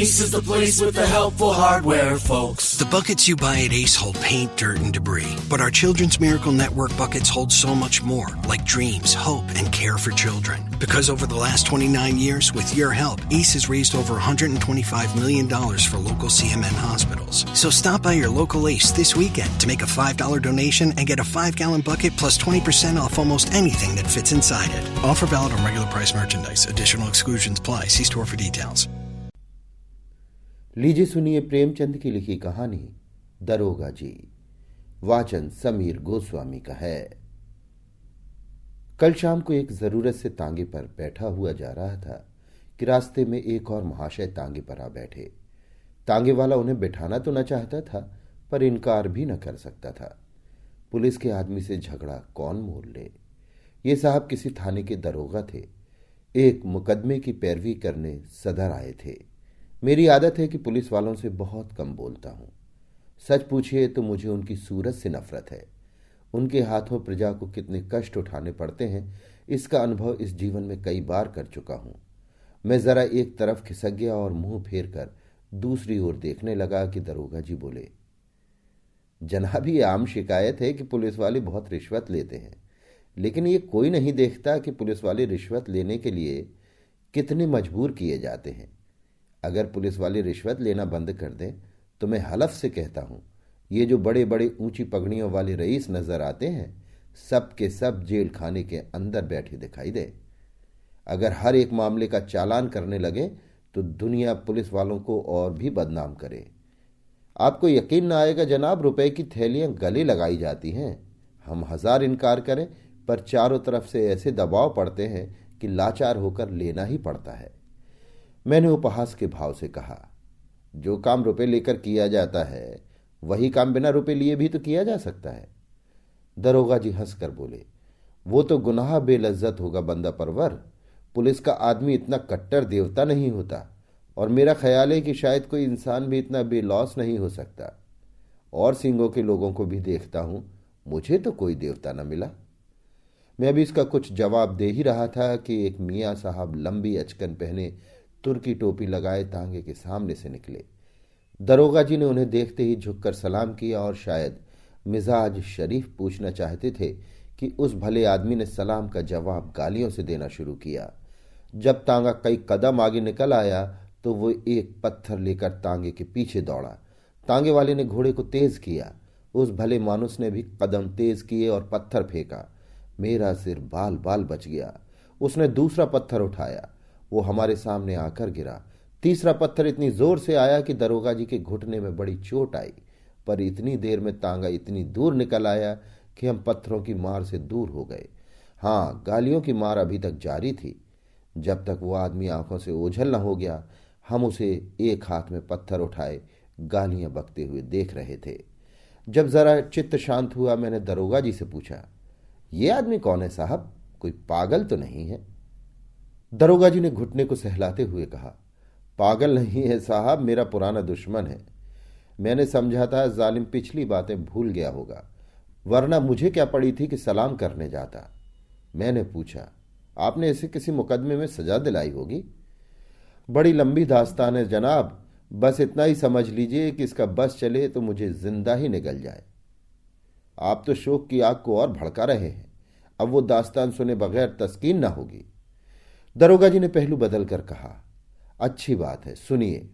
Ace is the place with the helpful hardware, folks. The buckets you buy at Ace hold paint, dirt, and debris. But our Children's Miracle Network buckets hold so much more, like dreams, hope, and care for children. Because over the last 29 years, with your help, Ace has raised over $125 million for local CMN hospitals. So stop by your local Ace this weekend to make a $5 donation and get a 5-gallon bucket plus 20% off almost anything that fits inside it. Offer valid on regular price merchandise. Additional exclusions apply. See store for details. लीजिए सुनिए प्रेमचंद की लिखी कहानी दरोगा जी। वाचन समीर गोस्वामी का है। कल शाम को एक जरूरत से तांगे पर बैठा हुआ जा रहा था कि रास्ते में एक और महाशय तांगे पर आ बैठे। तांगे वाला उन्हें बिठाना तो न चाहता था, पर इनकार भी न कर सकता था। पुलिस के आदमी से झगड़ा कौन मोल ले। ये साहब किसी थाने के दरोगा थे। एक मुकदमे की पैरवी करने सदर आए थे। मेरी आदत है कि पुलिस वालों से बहुत कम बोलता हूं। सच पूछिए तो मुझे उनकी सूरत से नफरत है। उनके हाथों प्रजा को कितने कष्ट उठाने पड़ते हैं, इसका अनुभव इस जीवन में कई बार कर चुका हूं। मैं जरा एक तरफ खिसक गया और मुंह फेर कर दूसरी ओर देखने लगा कि दरोगा जी बोले, जनाब ये आम शिकायत है कि पुलिस वाले बहुत रिश्वत लेते हैं, लेकिन ये कोई नहीं देखता कि पुलिस वाले रिश्वत लेने के लिए कितने मजबूर किए जाते हैं। अगर पुलिस वाले रिश्वत लेना बंद कर दें तो मैं हलफ से कहता हूं, ये जो बड़े बड़े ऊंची पगड़ियों वाले रईस नजर आते हैं, सब के सब जेल खाने के अंदर बैठे दिखाई दे। अगर हर एक मामले का चालान करने लगे तो दुनिया पुलिस वालों को और भी बदनाम करे। आपको यकीन ना आएगा जनाब, रुपए की थैलियां गले लगाई जाती हैं। हम 1000 इनकार करें, पर चारों तरफ से ऐसे दबाव पड़ते हैं कि लाचार होकर लेना ही पड़ता है। मैंने उपहास के भाव से कहा, जो काम रुपए लेकर किया जाता है वही काम बिना रुपए लिए भी तो किया जा सकता है। दरोगा जी हंसकर बोले, वो तो गुनाह बेलज्जत होगा बंदा परवर। पुलिस का आदमी इतना कट्टर देवता नहीं होता, और मेरा ख्याल है कि शायद कोई इंसान भी इतना बेलौस नहीं हो सकता। और सिंगों के लोगों को भी देखता हूं, मुझे तो कोई देवता न मिला। मैं अभी इसका कुछ जवाब दे ही रहा था कि एक मियाँ साहब लंबी अचकन पहने तुर्की टोपी लगाए तांगे के सामने से निकले। दरोगा जी ने उन्हें देखते ही झुककर सलाम किया और शायद मिजाज शरीफ पूछना चाहते थे कि उस भले आदमी ने सलाम का जवाब गालियों से देना शुरू किया। जब तांगा कई कदम आगे निकल आया तो वो एक पत्थर लेकर तांगे के पीछे दौड़ा। तांगे वाले ने घोड़े को तेज किया। उस भले मानुस ने भी कदम तेज किए और पत्थर फेंका। मेरा सिर बाल बाल बच गया। उसने दूसरा पत्थर उठाया, वो हमारे सामने आकर गिरा। तीसरा पत्थर इतनी जोर से आया कि दरोगा जी के घुटने में बड़ी चोट आई, पर इतनी देर में तांगा इतनी दूर निकल आया कि हम पत्थरों की मार से दूर हो गए। हाँ, गालियों की मार अभी तक जारी थी। जब तक वो आदमी आंखों से ओझल न हो गया, हम उसे एक हाथ में पत्थर उठाए गालियां बकते हुए देख रहे थे। जब जरा चित्त शांत हुआ, मैंने दरोगा जी से पूछा, ये आदमी कौन है साहब? कोई पागल तो नहीं है? दरोगा जी ने घुटने को सहलाते हुए कहा, पागल नहीं है साहब, मेरा पुराना दुश्मन है। मैंने समझा था जालिम पिछली बातें भूल गया होगा, वरना मुझे क्या पड़ी थी कि सलाम करने जाता। मैंने पूछा, आपने इसे किसी मुकदमे में सजा दिलाई होगी? बड़ी लंबी दास्तान है जनाब, बस इतना ही समझ लीजिए कि इसका बस चले तो मुझे जिंदा ही निगल जाए। आप तो शोक की आग को और भड़का रहे हैं। अब वो दास्तान सुने बगैर तस्कीन ना होगी। दरोगा जी ने पहलू बदल कर कहा, अच्छी बात है, सुनिए।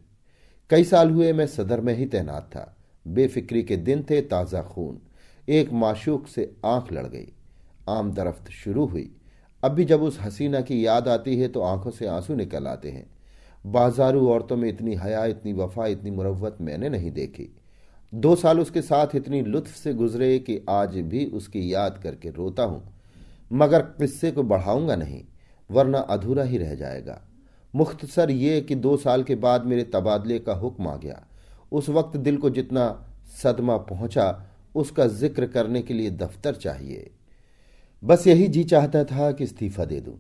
कई साल हुए मैं सदर में ही तैनात था। बेफिक्री के दिन थे, ताज़ा खून। एक माशूक से आंख लड़ गई। आम दरफ्त शुरू हुई। अब भी जब उस हसीना की याद आती है तो आंखों से आंसू निकल आते हैं। बाजारू औरतों में इतनी हया, इतनी वफा, इतनी मुरव्वत मैंने नहीं देखी। 2 साल उसके साथ इतनी लुत्फ से गुजरे कि आज भी उसकी याद करके रोता हूं। मगर किस्से को बढ़ाऊंगा नहीं, वरना अधूरा ही रह जाएगा। मुख्तसर ये कि 2 साल के बाद मेरे तबादले का हुक्म आ गया। उस वक्त दिल को जितना सदमा पहुंचा, उसका जिक्र करने के लिए दफ्तर चाहिए। बस यही जी चाहता था कि इस्तीफा दे दूं।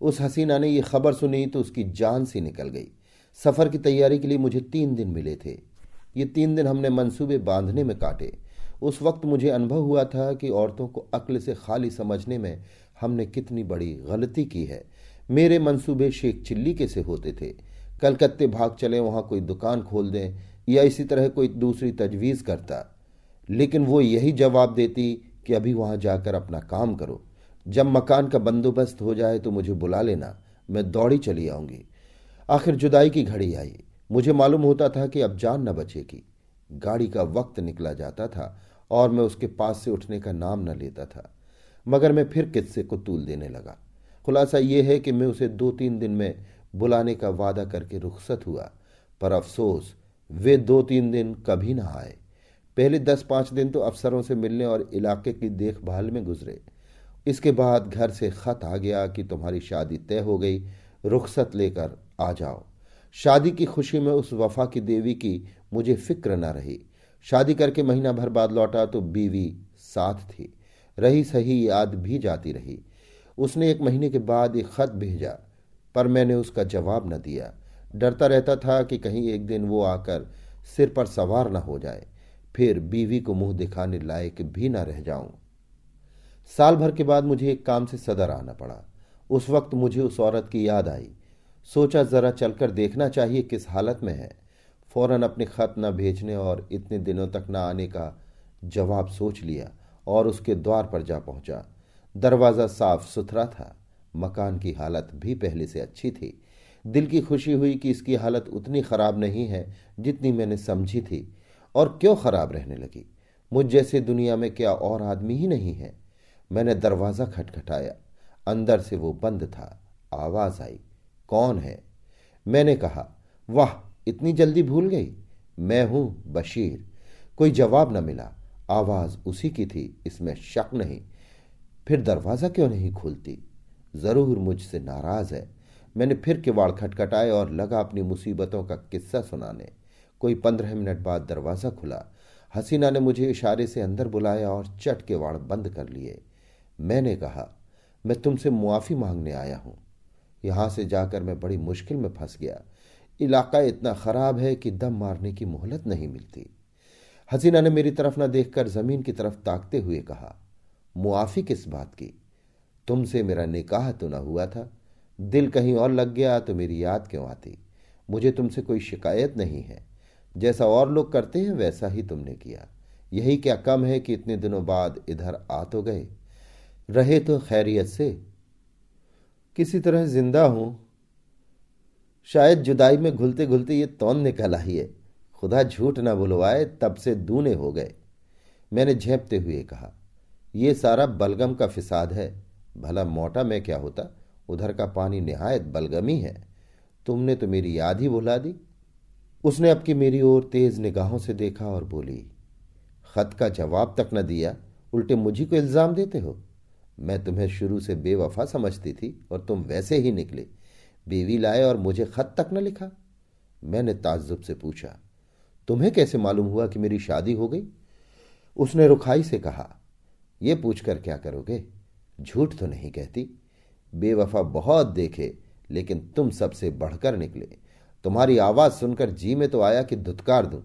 उस हसीना ने यह खबर सुनी तो उसकी जान सी निकल गई। सफर की तैयारी के लिए मुझे 3 दिन मिले थे। ये 3 दिन हमने मंसूबे बांधने में काटे। उस वक्त मुझे अनुभव हुआ था कि औरतों को अक्ल से खाली समझने में हमने कितनी बड़ी गलती की है। मेरे मंसूबे शेख चिल्ली के से होते थे। कलकत्ते भाग चले, वहां कोई दुकान खोल दें या इसी तरह कोई दूसरी तजवीज करता, लेकिन वो यही जवाब देती कि अभी वहां जाकर अपना काम करो, जब मकान का बंदोबस्त हो जाए तो मुझे बुला लेना, मैं दौड़ी चली आऊंगी। आखिर जुदाई की घड़ी आई। मुझे मालूम होता था कि अब जान न बचेगी। गाड़ी का वक्त निकला जाता था और मैं उसके पास से उठने का नाम न लेता था, मगर मैं फिर किस्से को तूल देने लगा। खुलासा यह है कि मैं उसे 2-3 दिन में बुलाने का वादा करके रुखसत हुआ, पर अफसोस वे 2-3 दिन कभी न आए। पहले 10-5 दिन तो अफसरों से मिलने और इलाके की देखभाल में गुजरे। इसके बाद घर से खत आ गया कि तुम्हारी शादी तय हो गई, रुखसत लेकर आ जाओ। शादी की खुशी में उस वफा की देवी की मुझे फिक्र न रही। शादी करके महीना भर बाद लौटा तो बीवी साथ थी, रही सही याद भी जाती रही। उसने 1 महीने के बाद एक खत भेजा, पर मैंने उसका जवाब न दिया। डरता रहता था कि कहीं एक दिन वो आकर सिर पर सवार न हो जाए, फिर बीवी को मुंह दिखाने लायक भी न रह जाऊं। साल भर के बाद मुझे एक काम से सदर आना पड़ा। उस वक्त मुझे उस औरत की याद आई। सोचा जरा चलकर देखना चाहिए किस हालत में है। फौरन अपने खत न भेजने और इतने दिनों तक न आने का जवाब सोच लिया और उसके द्वार पर जा पहुंचा। दरवाज़ा साफ सुथरा था, मकान की हालत भी पहले से अच्छी थी। दिल की खुशी हुई कि इसकी हालत उतनी खराब नहीं है जितनी मैंने समझी थी, और क्यों खराब रहने लगी। मुझ जैसे दुनिया में क्या और आदमी ही नहीं है। मैंने दरवाज़ा खटखटाया। अंदर से वो बंद था। आवाज आई, कौन है? मैंने कहा, वाह, इतनी जल्दी भूल गई, मैं हूं बशीर। कोई जवाब न मिला। आवाज उसी की थी, इसमें शक नहीं। फिर दरवाज़ा क्यों नहीं खोलती? जरूर मुझसे नाराज है। मैंने फिर किवाड़ खटखटाए और लगा अपनी मुसीबतों का किस्सा सुनाने। कोई 15 मिनट बाद दरवाज़ा खुला। हसीना ने मुझे इशारे से अंदर बुलाया और चट किवाड़ बंद कर लिए। मैंने कहा, मैं तुमसे मुआफ़ी मांगने आया हूं। यहां से जाकर मैं बड़ी मुश्किल में फंस गया। इलाका इतना खराब है कि दम मारने की मोहलत नहीं मिलती। हसीना ने मेरी तरफ न देखकर जमीन की तरफ ताकते हुए कहा, मुआफ़ी किस बात की? तुमसे मेरा निकाह तो न हुआ था। दिल कहीं और लग गया तो मेरी याद क्यों आती? मुझे तुमसे कोई शिकायत नहीं है। जैसा और लोग करते हैं वैसा ही तुमने किया। यही क्या कम है कि इतने दिनों बाद इधर आ तो गए। रहे तो खैरियत से? किसी तरह जिंदा हूं। शायद जुदाई में घुलते घुलते ये तौन निकल आई है। खुदा झूठ ना बुलवाए, तब से दूने हो गए। मैंने झेंपते हुए कहा, यह सारा बलगम का फिसाद है। भला मोटा मैं क्या होता? उधर का पानी निहायत बलगमी है। तुमने तो मेरी याद ही भुला दी। उसने अब की मेरी ओर तेज निगाहों से देखा और बोली, खत का जवाब तक न दिया, उल्टे मुझी को इल्जाम देते हो। मैं तुम्हें शुरू से बेवफा समझती थी और तुम वैसे ही निकले। बीवी लाए और मुझे खत तक न लिखा। मैंने ताज्जुब से पूछा, तुम्हें कैसे मालूम हुआ कि मेरी शादी हो गई? उसने रुखाई से कहा, यह पूछकर क्या करोगे? झूठ तो नहीं कहती। बेवफा बहुत देखे, लेकिन तुम सबसे बढ़कर निकले। तुम्हारी आवाज सुनकर जी में तो आया कि धुतकार दूं,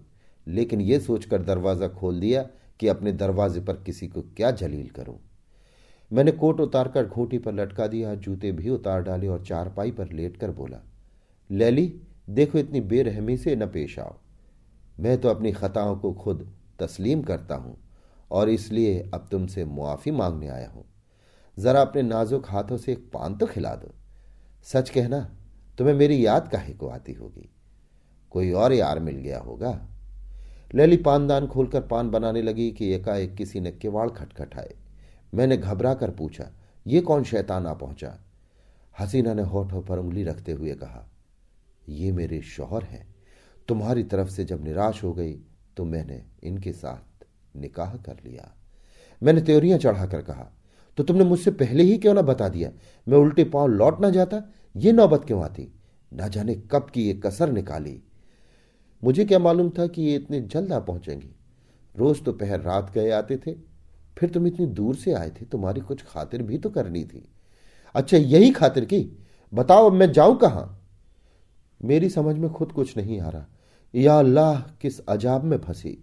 लेकिन यह सोचकर दरवाजा खोल दिया कि अपने दरवाजे पर किसी को क्या जलील करूं। मैंने कोट उतारकर घोंटी पर लटका दिया, जूते भी उतार डाले और चारपाई पर लेटकर बोला, लैली, देखो इतनी बेरहमी से न पेश आओ। मैं तो अपनी खताओं को खुद तस्लीम करता हूं और इसलिए अब तुमसे मुआफ़ी मांगने आया हूं। जरा अपने नाजुक हाथों से एक पान तो खिला दो। सच कहना, तुम्हें मेरी याद काहे को आती होगी? कोई और यार मिल गया होगा। लैली पानदान खोलकर पान बनाने लगी कि एकाएक किसी ने किवाड़ खटखटाए। मैंने घबरा कर पूछा, ये कौन शैतान आ पहुंचा? हसीना ने होठों पर उंगली रखते हुए कहा, ये मेरे शौहर हैं। तुम्हारी तरफ से जब निराश हो गई तो मैंने इनके साथ निकाह कर लिया। मैंने त्योरियां चढ़ाकर कहा, तो तुमने मुझसे पहले ही क्यों ना बता दिया? मैं उल्टे पांव लौट ना जाता? ये नौबत क्यों आती? ना जाने कब की ये कसर निकाली। मुझे क्या मालूम था कि ये इतने जल्द आ पहुंचेंगी। रोज तो पहर रात गए आते थे, फिर तुम इतनी दूर से आए थे, तुम्हारी कुछ खातिर भी तो करनी थी। अच्छा, यही खातिर की? बताओ अब मैं जाऊं कहां? मेरी समझ में खुद कुछ नहीं आ रहा। या अल्लाह, किस अजाब में फंसी।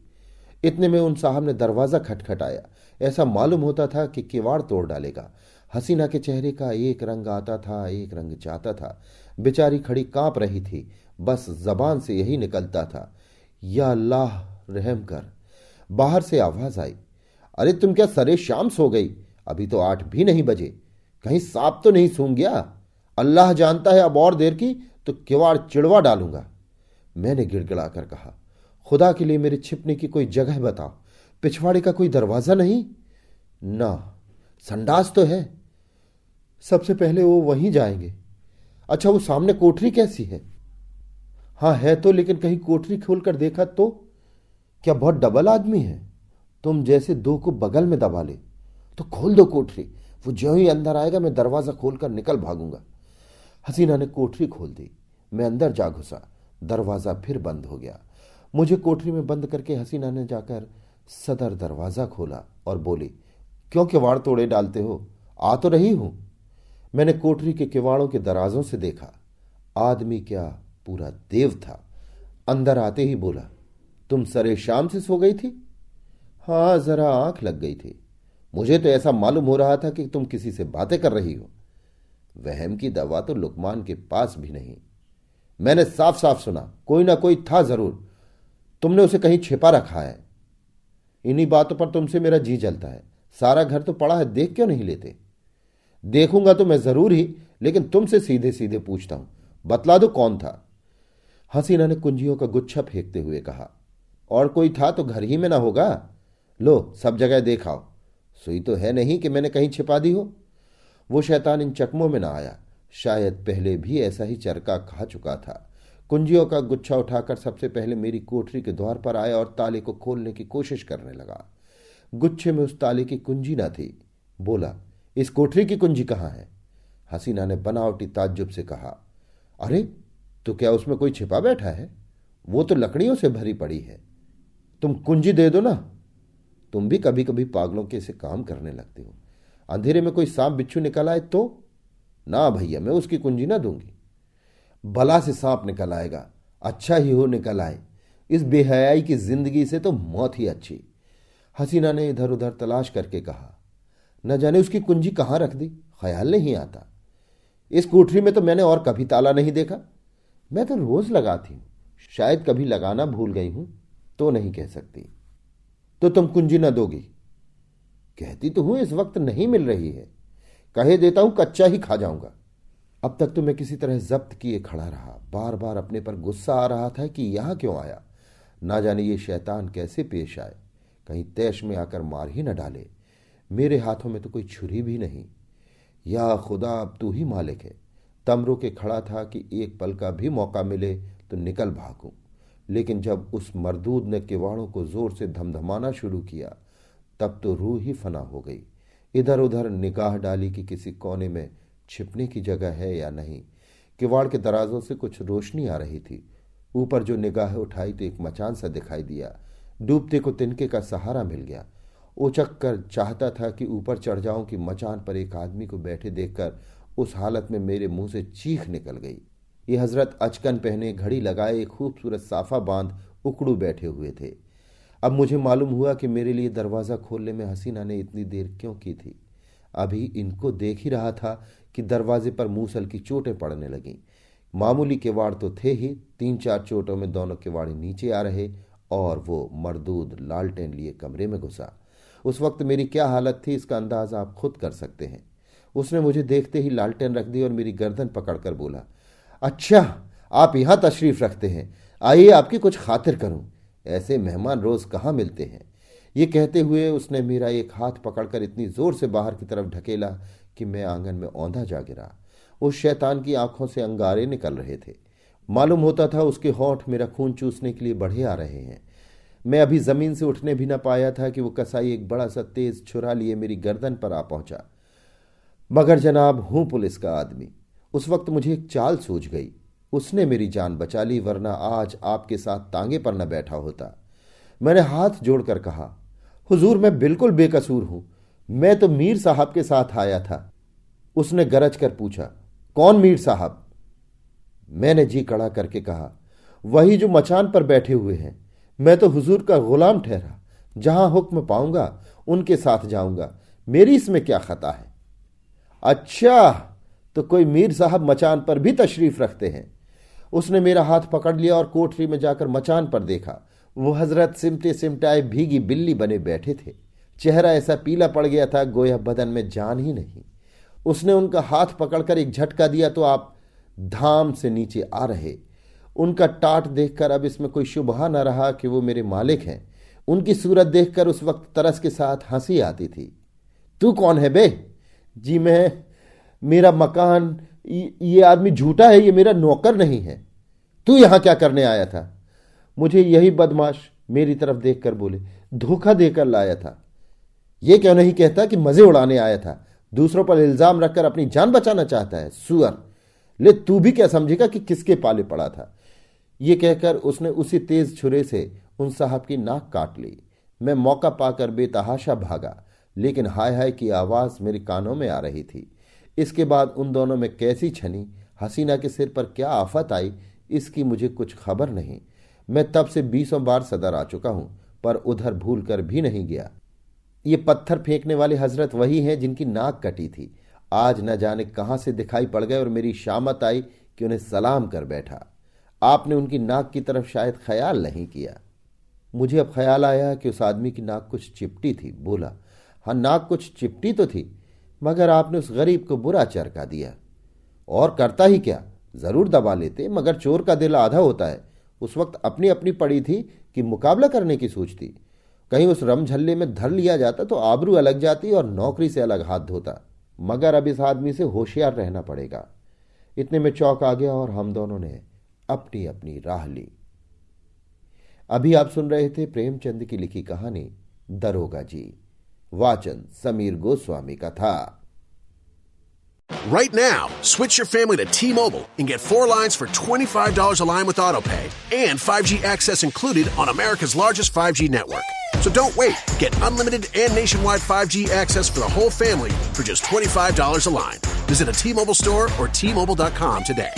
इतने में उन साहब ने दरवाजा खटखटाया। ऐसा मालूम होता था कि किवाड़ तोड़ डालेगा। हसीना के चेहरे का एक रंग आता था, एक रंग जाता था। बेचारी खड़ी कांप रही थी। बस जबान से यही निकलता था, या अल्लाह रहम कर। बाहर से आवाज आई, अरे तुम क्या सरे शाम सो गई? अभी तो 8 भी नहीं बजे। कहीं सांप तो नहीं सूंघ गया? अल्लाह जानता है, अब और देर की तो किवाड़ चिड़वा डालूंगा। मैंने गिड़गिड़ाकर कहा, खुदा के लिए मेरे छिपने की कोई जगह बताओ। पिछवाड़े का कोई दरवाजा नहीं? ना, संडास तो है। सबसे पहले वो वहीं जाएंगे। अच्छा, वो सामने कोठरी कैसी है? हाँ है तो, लेकिन कहीं कोठरी खोलकर देखा तो? क्या बहुत डबल आदमी है? तुम जैसे 2 को बगल में दबा ले। तो खोल दो कोठरी। वो जो ही अंदर आएगा मैं दरवाजा खोलकर निकल भागूंगा। हसीना ने कोठरी खोल दी। मैं अंदर जा घुसा। दरवाजा फिर बंद हो गया। मुझे कोठरी में बंद करके हसीना ने जाकर सदर दरवाजा खोला और बोली, क्यों किवाड़ तोड़े डालते हो? आ तो रही हूं। मैंने कोठरी के किवाड़ों के दराजों से देखा। आदमी क्या, पूरा देव था। अंदर आते ही बोला, तुम सरे शाम से सो गई थी? हाँ, जरा आंख लग गई थी। मुझे तो ऐसा मालूम हो रहा था कि तुम किसी से बातें कर रही हो। वहम की दवा तो लुकमान के पास भी नहीं। मैंने साफ साफ सुना, कोई ना कोई था जरूर। तुमने उसे कहीं छिपा रखा है। इन्हीं बातों पर तुमसे मेरा जी जलता है। सारा घर तो पड़ा है, देख क्यों नहीं लेते? देखूंगा तो मैं जरूर ही, लेकिन तुमसे सीधे सीधे पूछता हूं, बतला दो कौन था? हसीना ने कुंजियों का गुच्छा फेंकते हुए कहा, और कोई था तो घर ही में ना होगा। लो, सब जगह देखाओ। सुई तो है नहीं कि मैंने कहीं छिपा दी हो। वो शैतान इन चकमों में ना आया। शायद पहले भी ऐसा ही चरका खा चुका था। कुंजियों का गुच्छा उठाकर सबसे पहले मेरी कोठरी के द्वार पर आया और ताले को खोलने की कोशिश करने लगा। गुच्छे में उस ताले की कुंजी ना थी। बोला, इस कोठरी की कुंजी कहाँ है? हसीना ने बनावटी ताज्जुब से कहा, अरे तो क्या उसमें कोई छिपा बैठा है? वो तो लकड़ियों से भरी पड़ी है। तुम कुंजी दे दो ना। तुम भी कभी कभी पागलों के से काम करने लगते हो। अंधेरे में कोई सांप बिच्छू निकल आए तो? ना भैया, मैं उसकी कुंजी ना दूंगी। भला से सांप निकल आएगा, अच्छा ही हो निकल आए। इस बेहयाई की जिंदगी से तो मौत ही अच्छी। हसीना ने इधर उधर तलाश करके कहा, न जाने उसकी कुंजी कहाँ रख दी, ख्याल नहीं आता। इस कोठरी में तो मैंने और कभी ताला नहीं देखा। मैं तो रोज लगाती हूं, शायद कभी लगाना भूल गई हूं तो नहीं कह सकती। तो तुम कुंजी न दोगी? कहती तो हूं, इस वक्त नहीं मिल रही है। कहे देता हूं, कच्चा ही खा जाऊंगा। अब तक तो मैं किसी तरह जब्त किए खड़ा रहा। बार बार अपने पर गुस्सा आ रहा था कि यहां क्यों आया। ना जाने ये शैतान कैसे पेश आए, कहीं तैश में आकर मार ही न डाले। मेरे हाथों में तो कोई छुरी भी नहीं। या खुदा, अब तू ही मालिक है। तमरो के खड़ा था कि एक पल का भी मौका मिले तो निकल भागूं, लेकिन जब उस मरदूद ने किवाड़ों को जोर से धमधमाना शुरू किया तब तो रूह ही फना हो गई। इधर उधर निगाह डाली कि किसी कोने में छिपने की जगह है या नहीं। किवाड़ के दराजों से कुछ रोशनी आ रही थी। ऊपर जो निगाह उठाई तो एक मचान सा दिखाई दिया। डूबते को तिनके का सहारा मिल गया। उचक कर चाहता था कि ऊपर चढ़ जाऊं कि मचान पर एक आदमी को बैठे देखकर उस हालत में मेरे मुंह से चीख निकल गई। ये हजरत अचकन पहने, घड़ी लगाए, एक खूबसूरत साफा बांध उकड़ू बैठे हुए थे। अब मुझे मालूम हुआ कि मेरे लिए दरवाज़ा खोलने में हसीना ने इतनी देर क्यों की थी। अभी इनको देख ही रहा था कि दरवाजे पर मूसल की चोटें पड़ने लगीं। मामूली किवाड़ तो थे ही, 3-4 चोटों में दोनों किवाड़े नीचे आ रहे और वो मरदूद लालटेन लिए कमरे में घुसा। उस वक्त मेरी क्या हालत थी इसका अंदाज़ा आप खुद कर सकते हैं। उसने मुझे देखते ही लालटेन रख दी और मेरी गर्दन पकड़कर बोला, अच्छा आप यहाँ तशरीफ रखते हैं, आइए आपकी कुछ खातिर करूं। ऐसे मेहमान रोज कहाँ मिलते हैं। ये कहते हुए उसने मेरा एक हाथ पकड़कर इतनी जोर से बाहर की तरफ ढकेला कि मैं आंगन में औंधा जा गिरा। उस शैतान की आंखों से अंगारे निकल रहे थे। मालूम होता था उसके होंठ मेरा खून चूसने के लिए बढ़े आ रहे हैं। मैं अभी जमीन से उठने भी न पाया था कि वो कसाई एक बड़ा सा तेज छुरा लिए मेरी गर्दन पर आ पहुंचा। मगर जनाब, हूं पुलिस का आदमी। उस वक्त मुझे एक चाल सूझ गई। उसने मेरी जान बचा ली, वरना आज आपके साथ तांगे पर न बैठा होता। मैंने हाथ जोड़कर कहा, हुजूर मैं बिल्कुल बेकसूर हूं, मैं तो मीर साहब के साथ आया था। उसने गरज कर पूछा, कौन मीर साहब? मैंने जी कड़ा करके कहा, वही जो मचान पर बैठे हुए हैं। मैं तो हुजूर का गुलाम ठहरा, जहां हुक्म पाऊंगा उनके साथ जाऊंगा, मेरी इसमें क्या खता है? अच्छा, तो कोई मीर साहब मचान पर भी तशरीफ रखते हैं? उसने मेरा हाथ पकड़ लिया और कोठरी में जाकर मचान पर देखा। वो हजरत सिमटे सिमटाए भीगी बिल्ली बने बैठे थे। चेहरा ऐसा पीला पड़ गया था गोया बदन में जान ही नहीं। उसने उनका हाथ पकड़कर एक झटका दिया तो आप धाम से नीचे आ रहे। उनका टाट देखकर अब इसमें कोई शुबहा न रहा कि वो मेरे मालिक हैं। उनकी सूरत देखकर उस वक्त तरस के साथ हंसी आती थी। तू कौन है बे? जी मैं, मेरा मकान, ये आदमी झूठा है, ये मेरा नौकर नहीं है। तू यहां क्या करने आया था? मुझे यही बदमाश मेरी तरफ देखकर बोले, धोखा देकर लाया था। ये क्यों नहीं कहता कि मजे उड़ाने आया था? दूसरों पर इल्जाम रखकर अपनी जान बचाना चाहता है, सुअर। ले, तू भी क्या समझेगा कि किसके पाले पड़ा था? ये कहकर उसने उसी तेज छुरे से उन साहब की नाक काट ली। मैं मौका पाकर बेतहाशा भागा, लेकिन हाय हाय की आवाज मेरे कानों में आ रही थी। इसके बाद उन दोनों में कैसी छनी, हसीना के सिर पर क्या आफत आई, इसकी मुझे कुछ खबर नहीं। मैं तब से 20 बार सदर आ चुका हूं, पर उधर भूल कर भी नहीं गया। ये पत्थर फेंकने वाले हजरत वही हैं जिनकी नाक कटी थी। आज न जाने कहां से दिखाई पड़ गए और मेरी शामत आई कि उन्हें सलाम कर बैठा। आपने उनकी नाक की तरफ शायद ख्याल नहीं किया। मुझे अब ख्याल आया कि उस आदमी की नाक कुछ चिपटी थी। बोला, हाँ, नाक कुछ चिपटी तो थी, मगर आपने उस गरीब को बुरा चरका दिया। और करता ही क्या, जरूर दबा लेते, मगर चोर का दिल आधा होता है। उस वक्त अपनी अपनी पड़ी थी कि मुकाबला करने की सोचती। कहीं उस रमझल्ले में धर लिया जाता तो आबरू अलग जाती और नौकरी से अलग हाथ धोता। मगर अब इस आदमी से होशियार रहना पड़ेगा। इतने में चौक आ गया और हम दोनों ने अपनी अपनी राह ली। अभी आप सुन रहे थे प्रेमचंद की लिखी कहानी दरोगा जी। वाचन समीर गोस्वामी का था। Right now, switch your family to T-Mobile and get 4 lines for $25 a line with AutoPay and 5G access included on America's largest 5G network. So don't wait. Get unlimited and nationwide 5G access for the whole family for just $25 a line. Visit a T-Mobile store or T-Mobile.com today.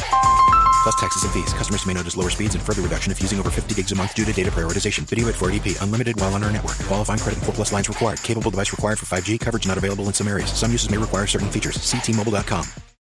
Plus taxes and fees. Customers may notice lower speeds and further reduction if using over 50 gigs a month due to data prioritization. Video at 480p. Unlimited while on our network. Qualifying credit and 4+ lines required. Capable device required for 5G. Coverage not available in some areas. Some uses may require certain features. See T-Mobile.com.